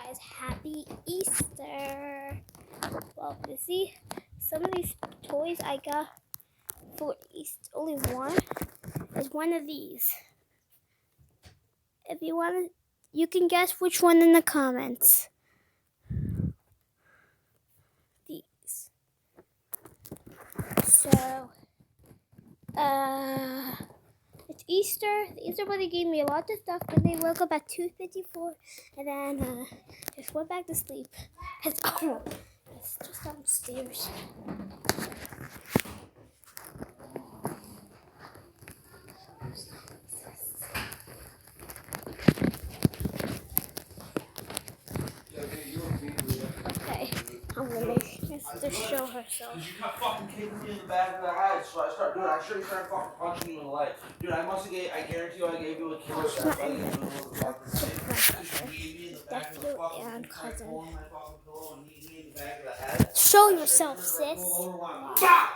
guys, happy Easter. Well, you see, some of these toys I got for Easter, only one is one of these. If you want to, you can guess which one in the comments. These. So, it's Easter. The Easter Bunny gave me a lot of stuff, but they woke up at 2:54, and then just went back to sleep. It's just downstairs. Okay, I'm gonna make Mr. show herself. Because you kept fucking kicking me in the back of the head, so I started, dude, I should have started fucking punching you in the leg. Dude, I guarantee you I gave you a killer shot. I gave you a fucking Nephew and cousin. pillow and knee me in the back of the head. Show yourself, sis. Bah!